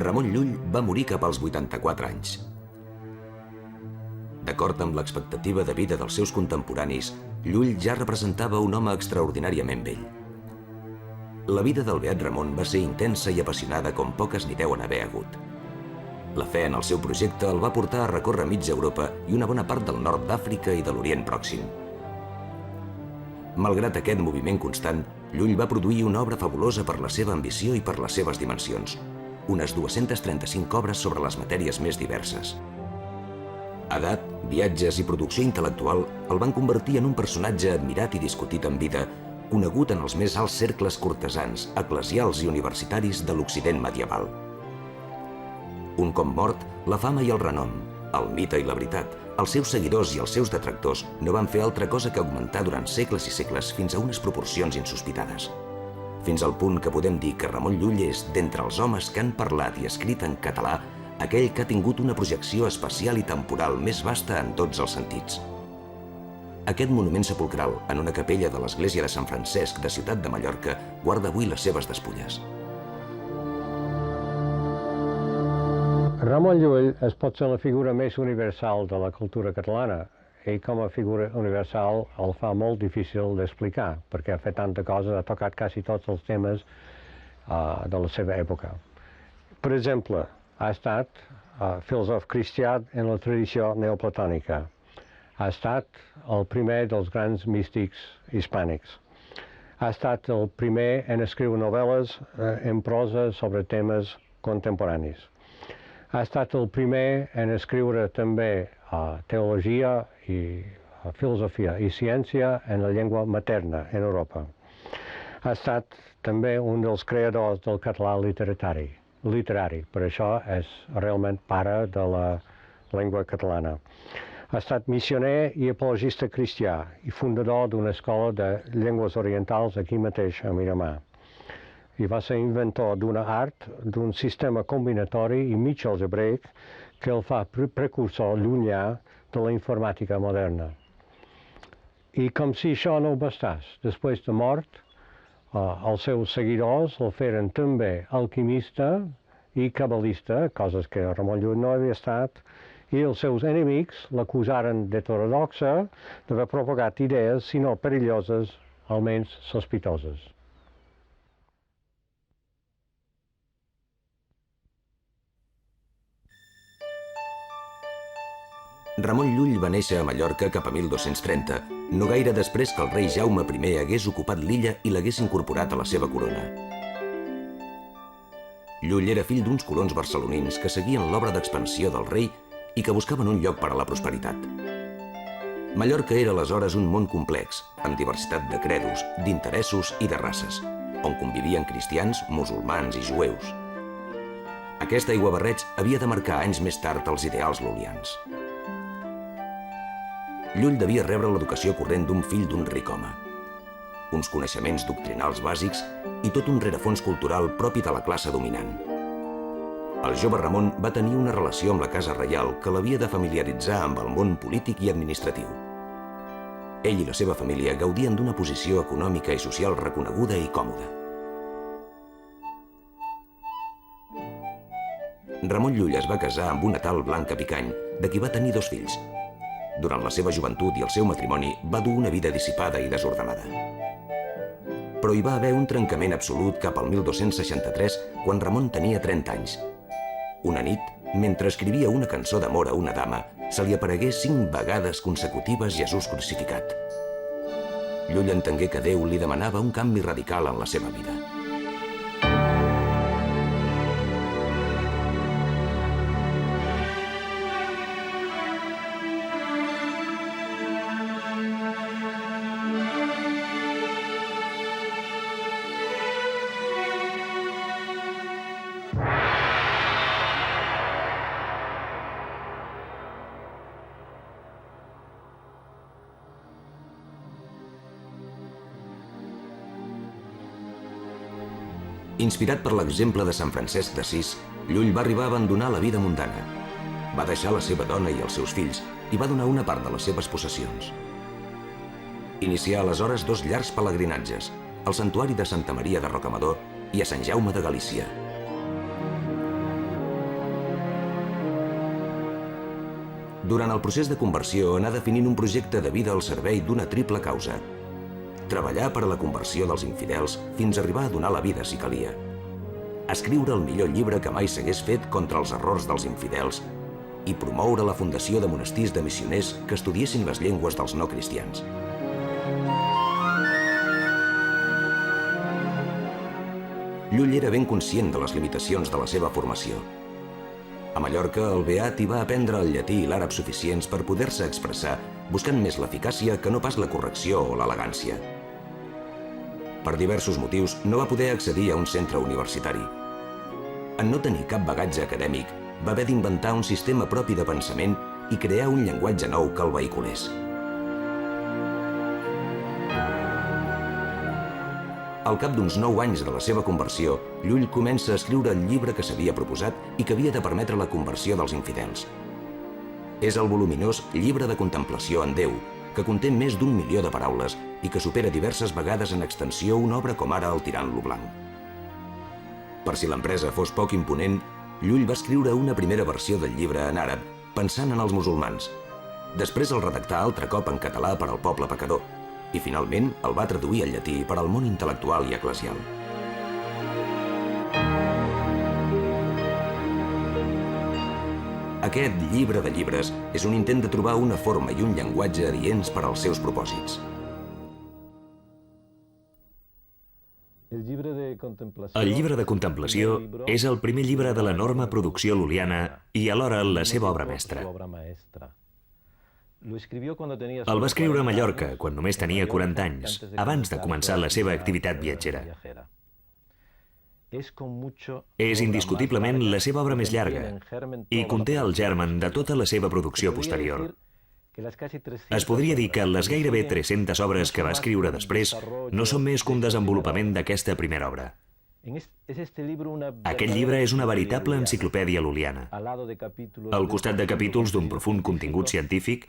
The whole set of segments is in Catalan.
Ramon Llull va morir cap als 84 anys. D'acord amb l'expectativa de vida dels seus contemporanis, Llull ja representava un home extraordinàriament vell. La vida del beat Ramon va ser intensa i apassionada com poques n'hi deuen haver hagut. La fe en el seu projecte el va portar a recórrer mitja Europa i una bona part del nord d'Àfrica i de l'Orient Pròxim. Malgrat aquest moviment constant, Llull va produir una obra fabulosa per la seva ambició i per les seves dimensions. Unes 235 obres sobre les matèries més diverses. Edat, viatges i producció intel·lectual el van convertir en un personatge admirat i discutit en vida, conegut en els més alts cercles cortesans, eclesials i universitaris de l'Occident medieval. Un cop mort, la fama i el renom, el mite i la veritat, els seus seguidors i els seus detractors no van fer altra cosa que augmentar durant segles i segles fins a unes proporcions insospitades. Fins al punt que podem dir que Ramon Llull és, d'entre els homes que han parlat i escrit en català, aquell que ha tingut una projecció espacial i temporal més vasta en tots els sentits. Aquest monument sepulcral, en una capella de l'església de Sant Francesc de Ciutat de Mallorca, guarda avui les seves despulles. Ramon Llull es pot ser la figura més universal de la cultura catalana i com a figura universal el fa molt difícil d'explicar perquè ha fet tanta cosa, ha tocat quasi tots els temes de la seva època. Per exemple, ha estat filòsof cristià en la tradició neoplatònica. Ha estat el primer dels grans místics hispànics. Ha estat el primer en escriure novel·les en prosa sobre temes contemporanis. Ha estat el primer en escriure també teologia i filosofia i ciència en la llengua materna en Europa. Ha estat també un dels creadors del català literari, per això és realment pare de la llengua catalana. Ha estat missioner i apologista cristià i fundador d'una escola de llengües orientals aquí mateix a Miramar. I va ser inventor d'una art, d'un sistema combinatori i mig algebraic que el fa precursor llunyà de la informàtica moderna. I com si això no bastàs, després de mort, els seus seguidors el feren també alquimista i cabalista, coses que Ramon Llull no havia estat, i els seus enemics l'acusaren d'heterodoxa, d'haver propagat idees, si no perilloses, almenys sospitoses. Ramon Llull va néixer a Mallorca cap a 1230, no gaire després que el rei Jaume I hagués ocupat l'illa i l'hagués incorporat a la seva corona. Llull era fill d'uns colons barcelonins que seguien l'obra d'expansió del rei i que buscaven un lloc per a la prosperitat. Mallorca era aleshores un món complex, amb diversitat de credos, d'interessos i de races, on convivien cristians, musulmans i jueus. Aquest aiguabarreig havia de marcar anys més tard els ideals lul·lians. Llull devia rebre l'educació corrent d'un fill d'un ric home. Uns coneixements doctrinals bàsics i tot un rerefons cultural propi de la classe dominant. El jove Ramon va tenir una relació amb la casa reial que l'havia de familiaritzar amb el món polític i administratiu. Ell i la seva família gaudien d'una posició econòmica i social reconeguda i còmoda. Ramon Llull es va casar amb una tal Blanca Picany, de qui va tenir 2 fills. Durant la seva joventut i el seu matrimoni va dur una vida dissipada i desordenada. Però hi va haver un trencament absolut cap al 1263, quan Ramon tenia 30 anys. Una nit, mentre escrivia una cançó d'amor a una dama, se li aparegué 5 vegades consecutives Jesús crucificat. Llull entengué que Déu li demanava un canvi radical en la seva vida. Inspirat per l'exemple de Sant Francesc d'Assís, Llull va arribar a abandonar la vida mundana. Va deixar la seva dona i els seus fills i va donar una part de les seves possessions. Inicià aleshores 2 llargs pelegrinatges, al santuari de Santa Maria de Rocamadour i a Sant Jaume de Galícia. Durant el procés de conversió anà definint un projecte de vida al servei d'una triple causa. Treballar per a la conversió dels infidels fins a arribar a donar la vida si calia. Escriure el millor llibre que mai s'hagués fet contra els errors dels infidels i promoure la fundació de monestirs de missioners que estudiessin les llengües dels no cristians. Llull era ben conscient de les limitacions de la seva formació. A Mallorca, el beat hi va aprendre el llatí i l'àrab suficients per poder-se expressar, buscant més l'eficàcia que no pas la correcció o l'elegància. Per diversos motius, no va poder accedir a un centre universitari. En no tenir cap bagatge acadèmic, va haver d'inventar un sistema propi de pensament i crear un llenguatge nou que el vehiculés. Al cap d'uns 9 anys de la seva conversió, Llull comença a escriure el llibre que s'havia proposat i que havia de permetre la conversió dels infidels. És el voluminós Llibre de Contemplació en Déu, que conté més d'1 milió de paraules i que supera diverses vegades en extensió una obra com ara El tirant-lo blanc. Per si l'empresa fos poc imponent, Llull va escriure una primera versió del llibre en àrab, pensant en els musulmans. Després el redactà altre cop en català per al poble pecador, i finalment el va traduir al llatí per al món intel·lectual i eclesial. Aquest llibre de llibres és un intent de trobar una forma i un llenguatge adients per als seus propòsits. El llibre de contemplació és el primer llibre de l'enorme producció lul·liana i alhora la seva obra mestra. El va escriure a Mallorca quan només tenia 40 anys, abans de començar la seva activitat viatgera. És indiscutiblement la seva obra més llarga i conté el germen de tota la seva producció posterior. Es podria dir que les gairebé 300 obres que va escriure després no són més que un desenvolupament d'aquesta primera obra. Aquest llibre és una veritable enciclopèdia lul·liana. Al costat de capítols d'un profund contingut científic,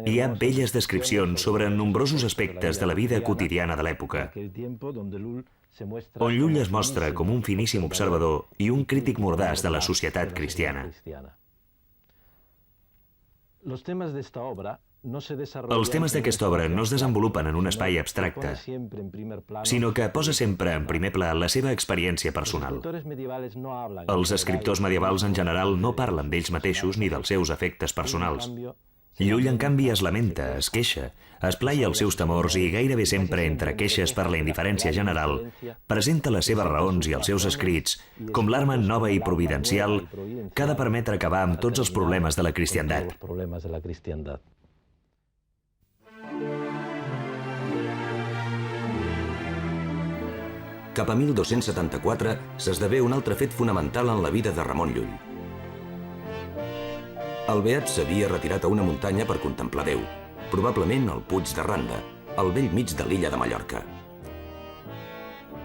hi ha belles descripcions sobre nombrosos aspectes de la vida quotidiana de l'època, on Llull es mostra com un finíssim observador i un crític mordaç de la societat cristiana. Els temes d'aquesta obra no es desenvolupen en un espai abstracte, sinó que posa sempre en primer pla la seva experiència personal. Els escriptors medievals en general no parlen d'ells mateixos ni dels seus efectes personals. Llull, en canvi, es lamenta, es queixa, esplaia els seus temors i gairebé sempre entre queixes per la indiferència general, presenta les seves raons i els seus escrits com l'arma nova i providencial que ha de permetre acabar amb tots els problemes de la cristiandat. Cap a 1274 s'esdevé un altre fet fonamental en la vida de Ramon Llull. El beat s'havia retirat a una muntanya per contemplar Déu, probablement al Puig de Randa, al bell mig de l'illa de Mallorca.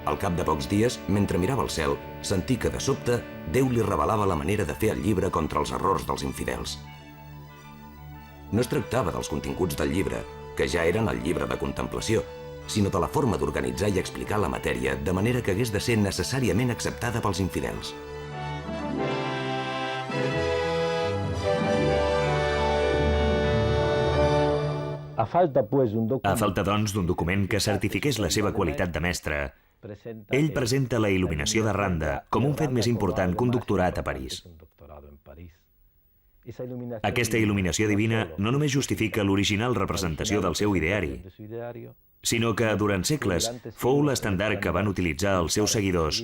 Al cap de pocs dies, mentre mirava el cel, sentí que de sobte Déu li revelava la manera de fer el llibre contra els errors dels infidels. No es tractava dels continguts del llibre, que ja eren el llibre de contemplació, sinó de la forma d'organitzar i explicar la matèria de manera que hagués de ser necessàriament acceptada pels infidels. A falta, doncs, d'un document que certifiqués la seva qualitat de mestre, ell presenta la il·luminació de Randa com un fet més important que un doctorat a París. Aquesta il·luminació divina no només justifica l'original representació del seu ideari, sinó que, durant segles, fou l'estendard que van utilitzar els seus seguidors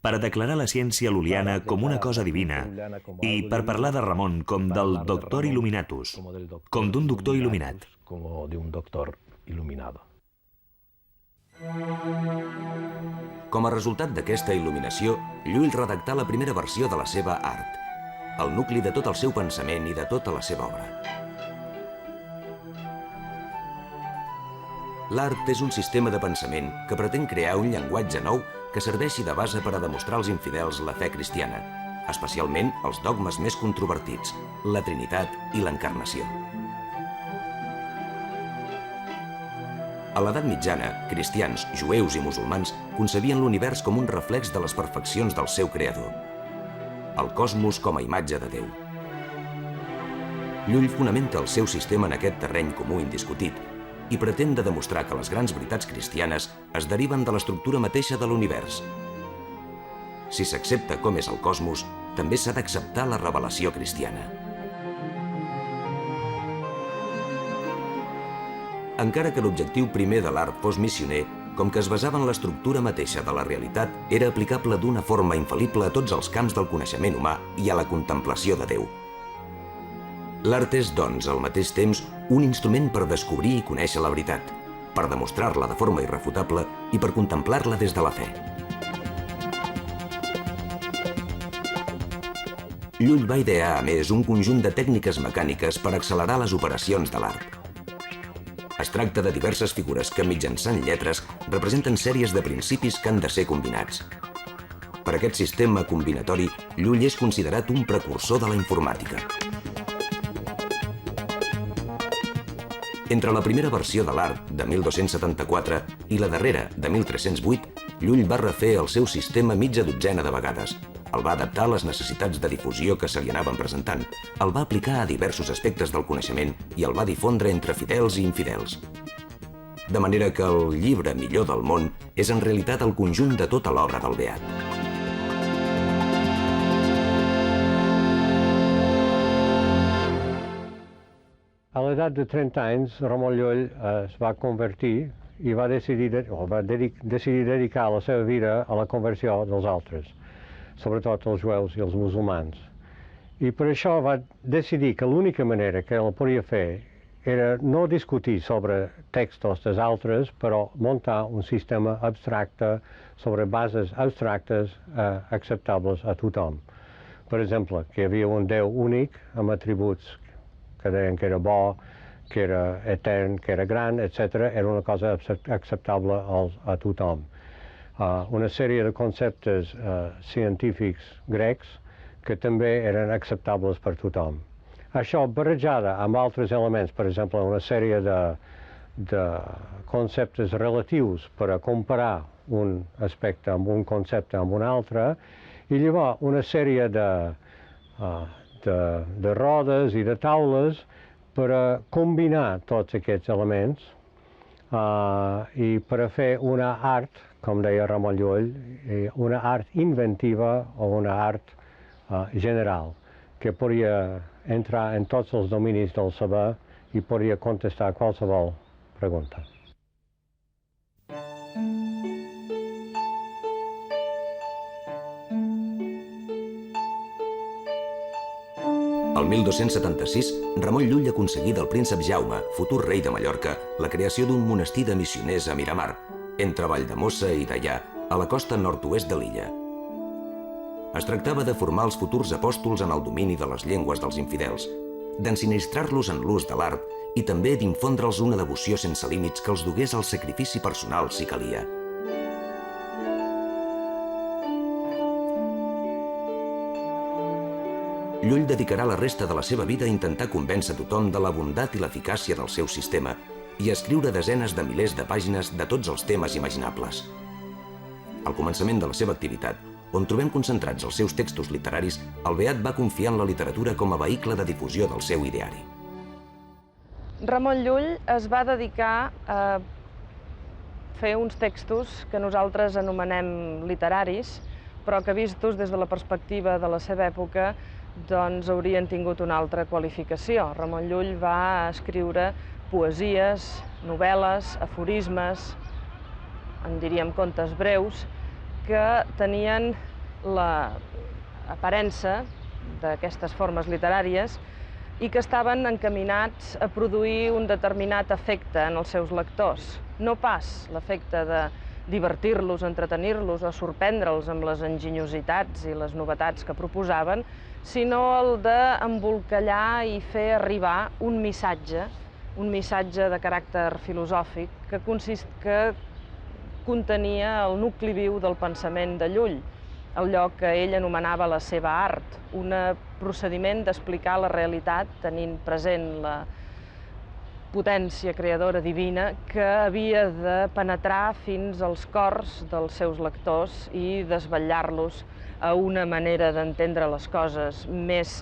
per a declarar la ciència lul·liana com una cosa divina i per parlar de Ramon com del doctor illuminatus, com d'un doctor il·luminat. Com a resultat d'aquesta il·luminació, Llull redactà la primera versió de la seva art, el nucli de tot el seu pensament i de tota la seva obra. L'art és un sistema de pensament que pretén crear un llenguatge nou que serveixi de base per a demostrar als infidels la fe cristiana, especialment els dogmes més controvertits, la Trinitat i l'Encarnació. A l'edat mitjana, cristians, jueus i musulmans concebien l'univers com un reflex de les perfeccions del seu creador, el cosmos com a imatge de Déu. Llull fonamenta el seu sistema en aquest terreny comú indiscutit i pretén de demostrar que les grans veritats cristianes es deriven de l'estructura mateixa de l'univers. Si s'accepta com és el cosmos, també s'ha d'acceptar la revelació cristiana. Encara que l'objectiu primer de l'art fos missioner, com que es basava en l'estructura mateixa de la realitat, era aplicable d'una forma infal·lible a tots els camps del coneixement humà i a la contemplació de Déu. L'art és, doncs, al mateix temps, un instrument per descobrir i conèixer la veritat, per demostrar-la de forma irrefutable i per contemplar-la des de la fe. Llull va idear, a més, un conjunt de tècniques mecàniques per accelerar les operacions de l'art. Es tracta de diverses figures que, mitjançant lletres, representen sèries de principis que han de ser combinats. Per aquest sistema combinatori, Llull és considerat un precursor de la informàtica. Entre la primera versió de l'art, de 1274, i la darrera, de 1308, Llull va refer el seu sistema mitja dotzena de vegades. El va adaptar a les necessitats de difusió que se li anaven presentant, el va aplicar a diversos aspectes del coneixement i el va difondre entre fidels i infidels. De manera que el llibre millor del món és en realitat el conjunt de tota l'obra del beat. A l'edat de 30 anys, Ramon Llull es va convertir i va decidir dedicar la seva vida a la conversió dels altres, sobretot els jueus i els musulmans. I per això va decidir que l'única manera que el podia fer era no discutir sobre textos dels altres, però muntar un sistema abstracte sobre bases abstractes acceptables a tothom. Per exemple, que hi havia un Déu únic amb atributs que deien que era bo, que era etern, que era gran, etc., era una cosa acceptable a tothom. Una sèrie de conceptes científics grecs que també eren acceptables per tothom. Això barrejada amb altres elements, per exemple, una sèrie de conceptes relatius per a comparar un aspecte amb un concepte amb un altre, i llavors una sèrie de rodes i de taules per a combinar tots aquests elements i per a fer una art, com deia Ramon Llull, una art inventiva o una art general, que podia entrar en tots els dominis del saber i podia contestar qualsevol pregunta. El 1276, Ramon Llull aconseguí del príncep Jaume, futur rei de Mallorca, la creació d'un monestir de missioners a Miramar, entre Valldemossa i Deià, a la costa nord-oest de l'illa. Es tractava de formar els futurs apòstols en el domini de les llengües dels infidels, d'ensinistrar-los en l'ús de l'art i també d'infondre'ls una devoció sense límits que els dugués al sacrifici personal si calia. Llull dedicarà la resta de la seva vida a intentar convèncer tothom de la bondat i l'eficàcia del seu sistema i a escriure desenes de milers de pàgines de tots els temes imaginables. Al començament de la seva activitat, on trobem concentrats els seus textos literaris, el beat va confiar en la literatura com a vehicle de difusió del seu ideari. Ramon Llull es va dedicar a fer uns textos que nosaltres anomenem literaris, però que vistos des de la perspectiva de la seva època doncs haurien tingut una altra qualificació. Ramon Llull va escriure poesies, novel·les, aforismes, en diríem contes breus, que tenien l'aparença d'aquestes formes literàries i que estaven encaminats a produir un determinat efecte en els seus lectors. No pas l'efecte de divertir-los, entretenir-los o sorprendre'ls amb les enginyositats i les novetats que proposaven, sinó el d'embolcallar i fer arribar un missatge de caràcter filosòfic que contenia el nucli viu del pensament de Llull, allò que ell anomenava la seva art, un procediment d'explicar la realitat tenint present la potència creadora divina que havia de penetrar fins als cors dels seus lectors i desvetllar-los a una manera d'entendre les coses més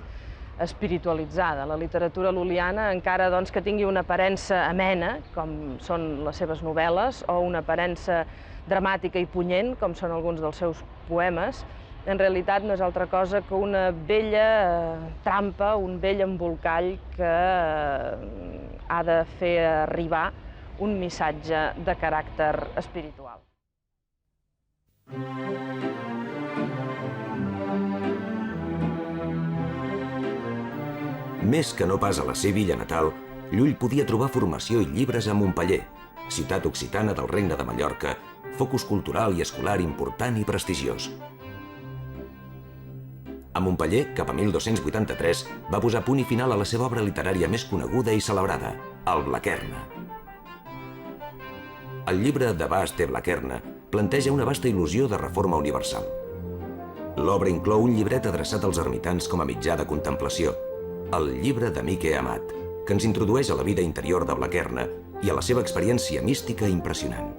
espiritualitzada. La literatura lul·liana, encara que tingui una aparença amena, com són les seves novel·les, o una aparença dramàtica i punyent, com són alguns dels seus poemes, en realitat no és altra cosa que una vella trampa, un vell embolcall que ha de fer arribar un missatge de caràcter espiritual. Més que no pas a la seva illa natal, Llull podia trobar formació i llibres a Montpeller, ciutat occitana del Regne de Mallorca, focus cultural i escolar important i prestigiós. A Montpeller, cap a 1283, va posar punt i final a la seva obra literària més coneguda i celebrada, el Blaquerna. El llibre d'Abast de Blaquerna planteja una vasta il·lusió de reforma universal. L'obra inclou un llibret adreçat als ermitans com a mitjà de contemplació, el llibre de Miquel Amat, que ens introdueix a la vida interior de Blaquerna i a la seva experiència mística impressionant.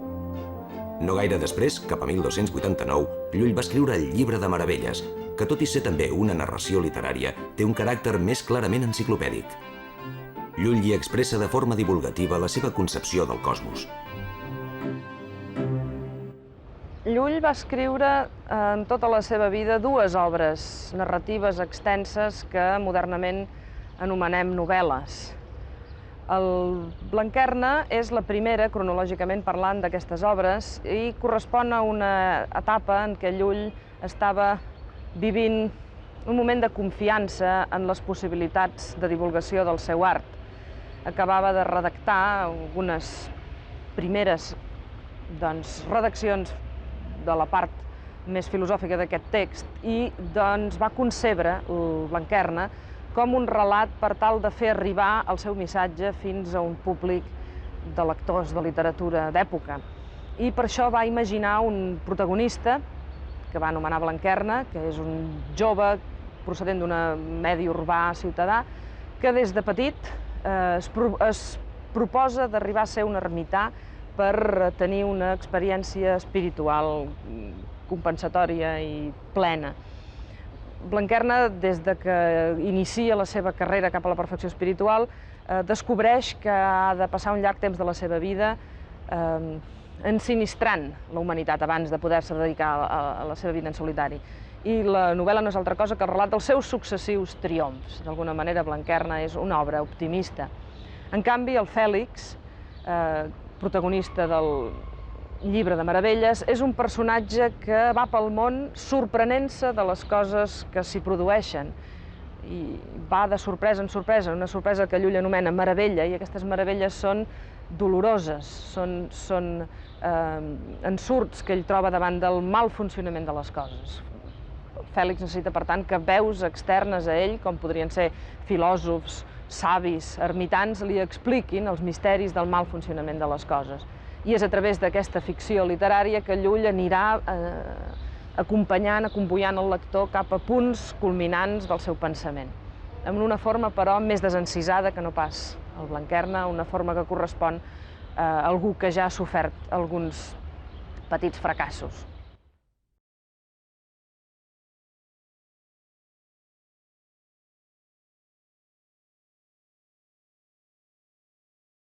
No gaire després, cap a 1289, Llull va escriure el Llibre de Meravelles, que tot i ser també una narració literària, té un caràcter més clarament enciclopèdic. Llull hi expressa de forma divulgativa la seva concepció del cosmos. Llull va escriure en tota la seva vida dues obres narratives extenses que modernament anomenem novel·les. El Blanquerna és la primera, cronològicament parlant, d'aquestes obres i correspon a una etapa en què Llull estava vivint un moment de confiança en les possibilitats de divulgació del seu art. Acabava de redactar algunes primeres redaccions de la part més filosòfica d'aquest text i va concebre el Blanquerna com un relat per tal de fer arribar el seu missatge fins a un públic de lectors de literatura d'època. I per això va imaginar un protagonista que va anomenar Blanquerna, que és un jove procedent d'un medi urbà ciutadà, que des de petit es proposa d'arribar a ser un ermità per tenir una experiència espiritual compensatòria i plena. Blanquerna, des que inicia la seva carrera cap a la perfecció espiritual, descobreix que ha de passar un llarg temps de la seva vida ensinistrant la humanitat abans de poder-se dedicar a la seva vida en solitari. I la novel·la no és altra cosa que el relat dels seus successius triomfs. D'alguna manera, Blanquerna és una obra optimista. En canvi, el Fèlix, protagonista del Llibre de Meravelles, és un personatge que va pel món sorprenent-se de les coses que s'hi produeixen. I va de sorpresa en sorpresa, una sorpresa que Llull anomena meravella, i aquestes meravelles són doloroses, són ensurts que ell troba davant del mal funcionament de les coses. Fèlix necessita, per tant, que veus externes a ell, com podrien ser filòsofs, savis, ermitans, li expliquin els misteris del mal funcionament de les coses. I és a través d'aquesta ficció literària que Llull anirà acompanyant, acomboiant el lector cap a punts culminants del seu pensament. En una forma, però, més desencisada que no pas el Blanquerna, una forma que correspon a algú que ja ha sofert alguns petits fracassos.